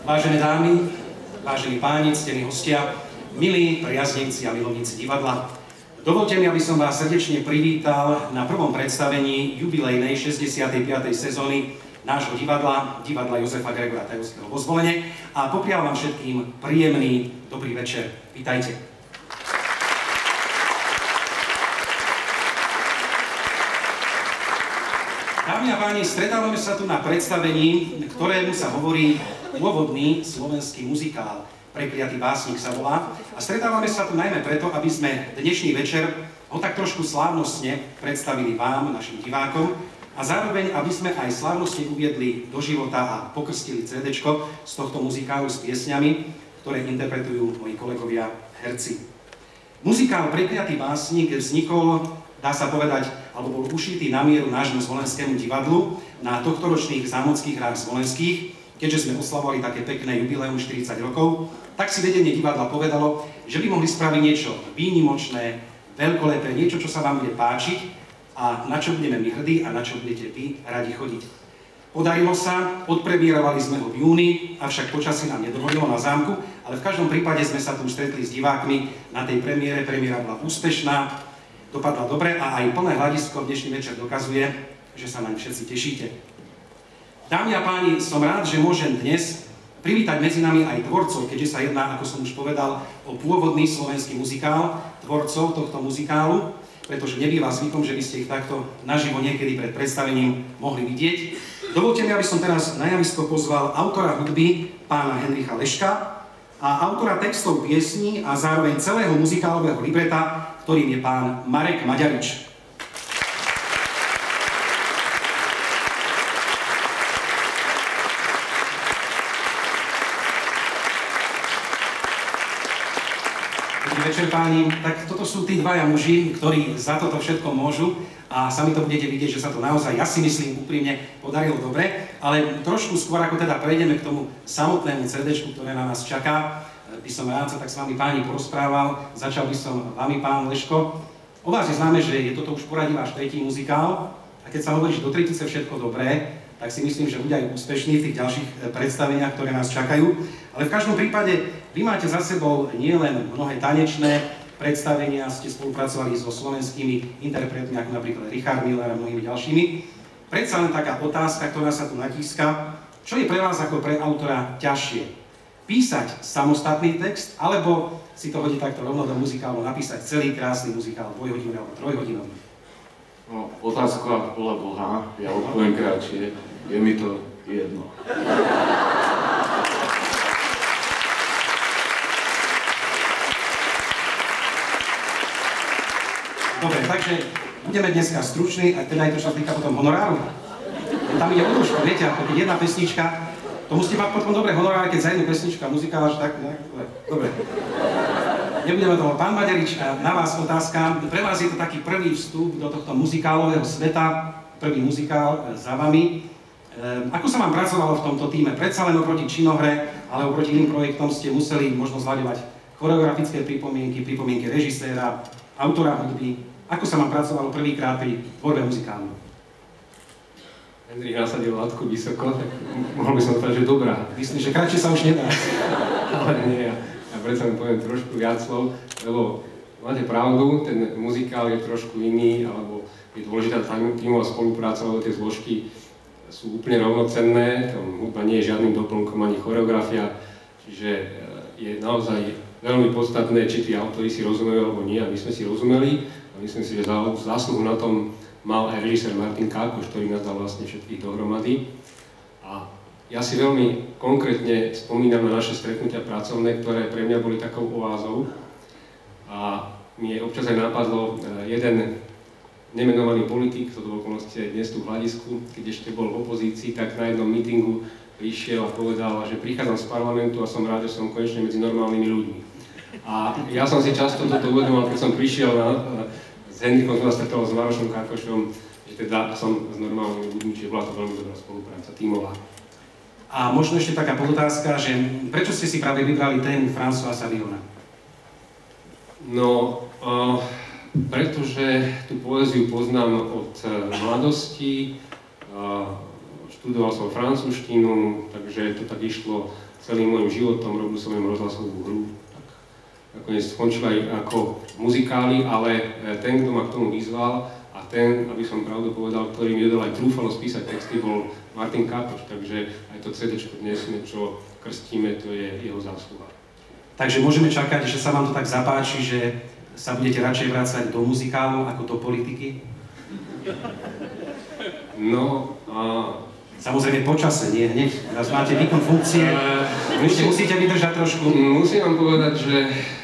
Vážené dámy, vážení páni, ctení hostia, milí priaznivci a milovníci divadla, dovolte mi, aby som vás srdečne privítal na prvom predstavení jubilejnej 65. sezóny nášho divadla, divadla Jozefa Gregora Tajovského vo Zvolene, a poprial vám všetkým príjemný dobrý večer. Vítajte. Dámy a páni, stretávame sa tu na predstavení, ktorému sa hovorí Pôvodný slovenský muzikál. Prekliatý básnik sa volá. A stretávame sa tu najmä preto, aby sme dnešný večer ho tak trošku slávnostne predstavili vám, našim divákom, a zároveň, aby sme aj slávnostne uviedli do života a pokrstili CD-čko z tohto muzikálu s piesňami, ktoré interpretujú moji kolegovia herci. Muzikál Prekliatý básnik vznikol, dá sa povedať, alebo bol ušitý na mieru nášmu zvolenskému divadlu na tohtoročných zámockých hrách zvolenských. Keďže sme oslavovali také pekné jubileum 40 rokov, tak si vedenie divadla povedalo, že by mohli spraviť niečo výnimočné, veľkolepé, niečo, čo sa vám bude páčiť a na čo budeme my hrdí a na čo budete vy radi chodiť. Podarilo sa, odpremierovali sme ho v júni, avšak počasie nám nedovolilo na zámku, ale v každom prípade sme sa tu stretli s divákmi na tej premiére. Premiéra bola úspešná, dopadla dobre a aj plné hľadisko dnešný večer dokazuje, že sa naň všetci tešíte. Dámy a páni, som rád, že môžem dnes privítať medzi nami aj tvorcov, keďže sa jedná, ako som už povedal, o pôvodný slovenský muzikál, tvorcov tohto muzikálu, pretože nebýva zvykom, že by ste ich takto naživo niekedy pred predstavením mohli vidieť. Dovolte mi, aby som teraz na javisko pozval autora hudby, pána Henricha Leška, a autora textov piesní a zároveň celého muzikálového libreta, ktorým je pán Marek Maďarič. Večer páni, tak toto sú tí dvaja muži, ktorí za toto všetko môžu, a sami to budete vidieť, že sa to naozaj, ja si myslím, úprimne podarilo dobre, ale trošku skôr, ako teda prejdeme k tomu samotnému CD-čku, ktoré na nás čaká, by som rád sa tak s vami páni porozprával. Začal by som vami, pán Leško. O vás je známe, že je toto už poradí váš tretí muzikál, a keď sa hovorí, že do tretice všetko dobré, tak si myslím, že bude aj úspešný v tých ďalších predstaveniach, ktoré nás čakajú. Ale v každom prípade vy máte za sebou nielen mnohé tanečné predstavenia, ste spolupracovali so slovenskými interpretmi, ako napríklad Richard Miller a mnohými ďalšími. Predsa len taká otázka, ktorá sa tu natíska. Čo je pre vás ako pre autora ťažšie? Písať samostatný text, alebo si to hodí takto rovno do muzikálu, napísať celý krásny muzikál, dvojhodinový alebo trojhodinový? No, otázka bola dlhá, ja odpoviem kratšie, je mi to jedno. Dobre, takže budeme dneska struční, a teda aj to, čo sa týka potom honoráru. Tam ide o trošku, viete, ako keď jedna pesnička, to musíte mať potom dobré honoráre, keď za jednu pesničku muzikál až tak, dobre. Nebudeme toho. Pán Maďarič, na vás otázka. Pre vás je to taký prvý vstup do tohto muzikálového sveta, prvý muzikál za vami. Ako sa vám pracovalo v tomto tíme? Predsa len oproti činohre, ale oproti iným projektom ste museli možno zľaďovať choreografické pripomienky režiséra, autora hudby. Ako sa vám pracovalo prvýkrát pri tvorbe muzikálu? Hendrik nasadil látku vysoko, tak mohol by som povedať, že dobrá. Myslím, že kratšie sa už nedá. Ale nie, ja predsa len poviem trošku viac slov, lebo máte pravdu, ten muzikál je trošku iný, alebo je dôležitá tímová spolupráca, lebo tie zložky sú úplne rovnocenné, tam hudba nie je žiadnym doplnkom ani choreografia, čiže je naozaj veľmi podstatné, či tí autori si rozumejú alebo nie, a my sme si rozumeli, a myslím si, že zásluhu na tom mal aj režisér Martin Kákoš, ktorý nás dal vlastne všetkých dohromady. A ja si veľmi konkrétne spomínam na naše stretnutia pracovné, ktoré pre mňa boli takou oázou. A mi občas aj napadlo jeden nemenovaný politik, to do okolnosti aj dnes tu v hľadisku, keď ešte bol v opozícii, tak na jednom mítingu prišiel a povedal, že prichádzam z parlamentu a som rád, že som konečne medzi normálnymi ľuďmi. A ja som si často toto uvedomoval, keď som prišiel s Henrikom, som sa stretol s Marošom Kákošom, že teda som s normálnymi ľuďmi, čiže bola to veľmi dobrá spolupráca, tímová. A možno ešte taká podotázka, že prečo ste si práve vybrali tému Françoisa Villona? No, pretože tú poéziu poznám od mladosti, študoval som francúzštinu, takže to tak išlo celým môjim životom, robil som im rozhlasovú hru. Nakoniec skončil aj ako muzikály, ale ten, kto ma k tomu vyzval a ten, aby som pravdu povedal, ktorý mi dodal aj trúfalo spísať texty, bol Martin Kápoš, takže aj to CD-čko dnes, čo krstíme, to je jeho zásluha. Takže môžeme čakať, že sa vám to tak zapáči, že sa budete radšej vrácať do muzikálu ako do politiky? No a... Samozrejme počase, nie hneď. Teraz máte výkon funkcie, musíte vydržať trošku. Musím vám povedať, že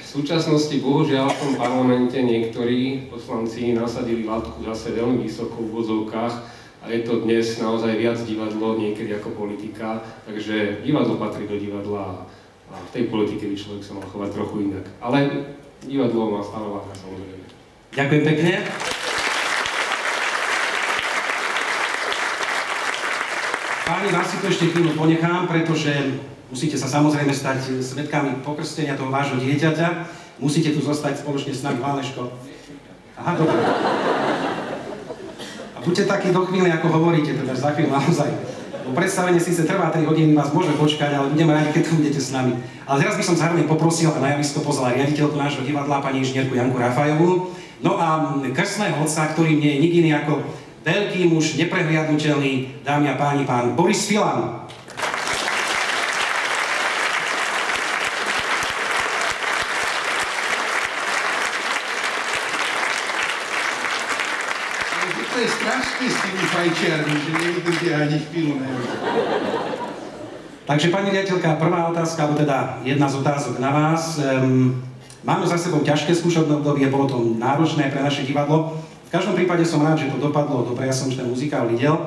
v súčasnosti bohužiaľ v tom parlamente niektorí poslanci nasadili látku zase veľmi vysoko v vozovkách a je to dnes naozaj viac divadlo niekedy ako politika, takže divadlo patrí do divadla a v tej politike by človek sa mal chovať trochu inak. Ale divadlo má stále váha, samozrejme. Ďakujem pekne. Páni, vás si to ešte chvíľu ponechám, pretože musíte sa samozrejme stať svedkami pokrstenia toho vášho dieťaťa. Musíte tu zostať spoločne s nami, Váneško. Aha, dobre. A buďte takí do chvíle, ako hovoríte, teda za chvíľu naozaj. Predstavenie síce trvá 3 hodiny, vás môže počkať, ale budeme radi, keď tu budete s nami. Ale teraz by som zároveň poprosil a na javisko pozval riaditeľku nášho divadla, pani inžinierku Janku Rafajovú. No a krstného otca, ktorým nie je nik iný ako veľký muž, neprehliadnutelný, dámy a páni, pán Boris Filan. To je strašné s tými fajčiarmi, že nevydržia ani chvíľu nevidia. Takže, pani riaditeľka, prvá otázka, alebo teda jedna z otázok na vás. Máme za sebou ťažké skúšobné obdobie, bolo to náročné pre naše divadlo. V každom prípade som rád, že to dopadlo dobre, ja som už ten muzikál videl.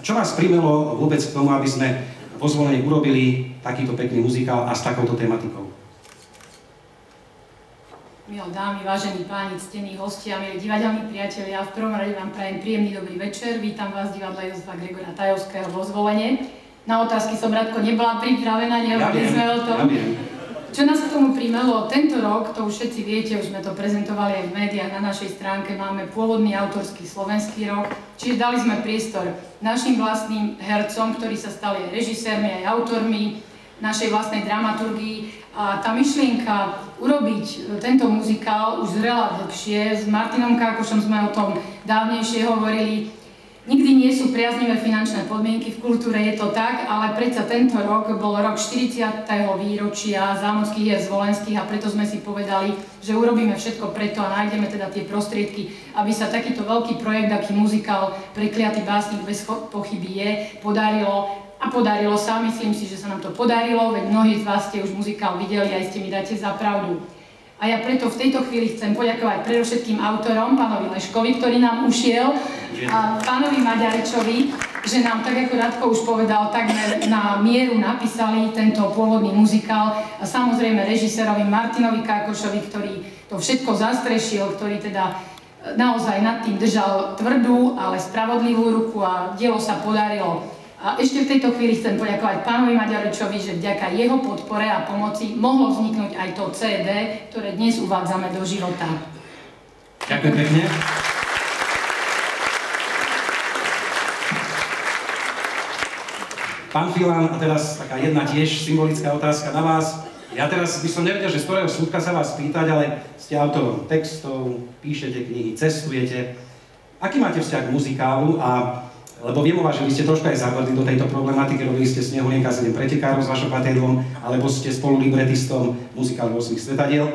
Čo vás primelo vôbec k tomu, aby sme vo Zvolene urobili takýto pekný muzikál a s takouto tematikou? Milé dámy, vážení páni, ctení hostia, milí divadelní priatelia, v prvom rade vám prajem príjemný dobrý večer. Vítam vás z divadla Jozefa Gregora Tajovského vo Zvolene. Na otázky som Radko nebola pripravená, nehovorili sme o tom. Čo nás k tomu primelo? Tento rok, to už všetci viete, už sme to prezentovali aj v médiách, na našej stránke máme pôvodný autorský slovenský rok, čiže dali sme priestor našim vlastným hercom, ktorí sa stali aj režisérmi, aj autormi našej vlastnej dramaturgii. A tá myšlienka urobiť tento muzikál už zrela dlhšie. S Martinom Kákošom sme o tom dávnejšie hovorili. Nikdy nie sú priaznivé finančné podmienky, v kultúre je to tak, ale predsa tento rok bol rok 40. výročia zámockých hier zvolenských a preto sme si povedali, že urobíme všetko preto a nájdeme teda tie prostriedky, aby sa takýto veľký projekt, aký muzikál Prekliatý básnik bez pochyby je, podarilo. A podarilo sa, myslím si, že sa nám to podarilo, veď mnohí z vás ste už muzikál videli, aj ste mi dáte za pravdu. A ja preto v tejto chvíli chcem poďakovať predovšetkým autorom, pánovi Leškovi, ktorý nám ušiel, a pánovi Maďaričovi, že nám, tak ako Radko už povedal, takmer na mieru napísali tento pôvodný muzikál a samozrejme režisérovi Martinovi Kákošovi, ktorý to všetko zastrešil, ktorý teda naozaj nad tým držal tvrdú, ale spravodlivú ruku a dielo sa podarilo. A ešte v tejto chvíli chcem poďakovať pánovi Maďaričovi, že vďaka jeho podpore a pomoci mohlo vzniknúť aj to CD, ktoré dnes uvádzame do života. Ďakujem pekne. Pán Filan, a teraz taká jedna tiež symbolická otázka na vás. Ja teraz by som nevedel, že z ktorého súdka sa vás pýtať, ale ste autorom textov, píšete knihy, cestujete. Aký máte vzťah k muzikálu? Lebo viem o vás, že vy ste troška aj zabrdli do tejto problematiky, robili ste Snehulienka 7 pretekárov s vašou katedrom, alebo ste spolulibretistom muzikálu 8 svetadiel.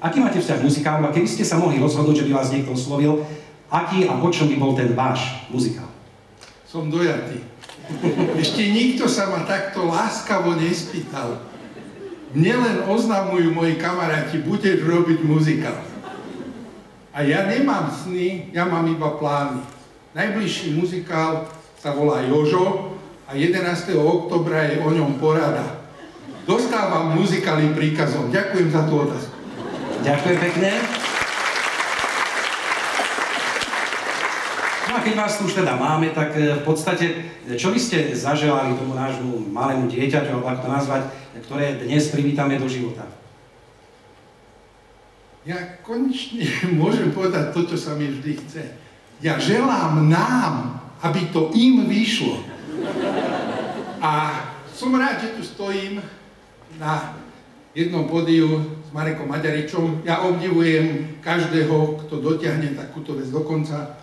Aký máte vzťah k muzikálu a keby ste sa mohli rozhodnúť, že by vás niekto oslovil, aký a o čom by bol ten váš muzikál? Som dojatý. Ešte nikto sa ma takto láskavo nespýtal. Mne len oznamujú moji kamaráti, budeš robiť muzikál. A ja nemám sny, ja mám iba plány. Najbližší muzikál sa volá Jožo a 11. októbra je o ňom porada. Dostávam muzikály príkazom. Ďakujem za tú otázku. Ďakujem pekne. No a keď vás tu už teda máme, tak v podstate, čo by ste zaželali tomu nášmu malému dieťaťu, alebo ako to nazvať, ktoré dnes privítame do života? Ja konečne môžem povedať to, čo sa mi vždy chce. Ja želám nám, aby to im vyšlo. A som rád, že tu stojím na jednom pódiu s Marekom Maďaričom. Ja obdivujem každého, kto dotiahne takúto vec do konca.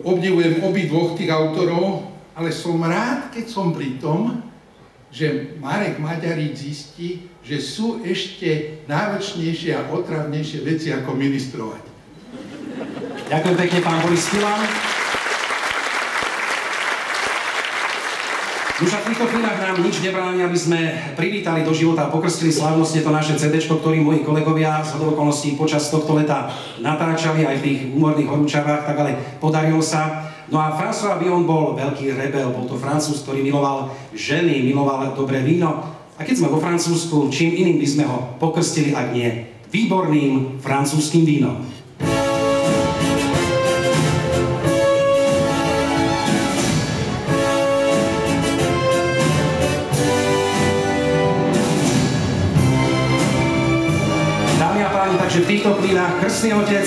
Obdivujem obidvoch tých autorov, ale som rád, keď som pri tom, že Marek Maďarič zistí, že sú ešte náročnejšie a otravnejšie veci ako ministrovať. Ďakujem pekne, pán Boris Filan. Už v týchto chvíľach nám nič nebráni, aby sme privítali do života a pokrstili slávnostne to naše CD-čko, ktorým moji kolegovia z okolností počas tohto leta natáčali aj v tých humorných horúčavách, tak ale podarilo sa. No a François Villon bol veľký rebel, bol to Francúz, ktorý miloval ženy, miloval dobré víno. A keď sme vo Francúzsku, čím iným by sme ho pokrstili, ak nie výborným francúzským vínom. Takže v týchto chvíľach krstný otec,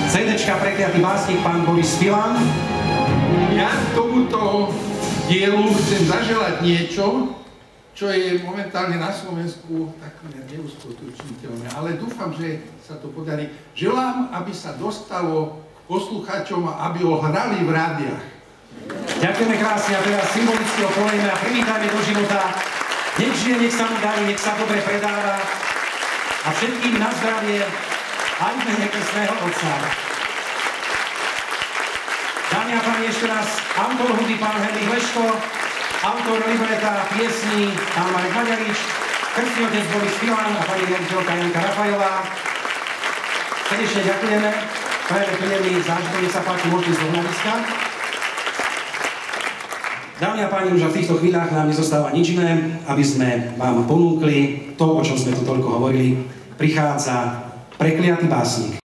CD-čka Prekliatý básnik, pán Boris Filan. Ja tomuto dielu chcem zaželať niečo, čo je momentálne na Slovensku takmer neuskutočniteľné, ale dúfam, že sa to podarí. Želám, aby sa dostalo k poslucháčom a aby ho hrali v rádiách. Ďakujeme krásne a teraz symbolicky ho polejme a privítajme do života. Nech žije, nech sa mu darí, nech sa dobre predáva. A všetkým na zdravie, aj v mene krstného otca. Dámy a páni, ešte raz autor hudby pán Henrik Leško, autor libreta piesní pán Marek Maďarič, krstný otec Boris Filan a pani riaditeľka Janka Rafajová. Srdečne ďakujeme, prajeme príjemný zážitok, nech sa páči, môžete ísť do hľadiska. Dámy a páni, už v týchto chvíľach nám nezostáva nič iné, aby sme vám ponúkli to, o čom sme tu toľko hovorili. Prichádza Prekliatý básnik.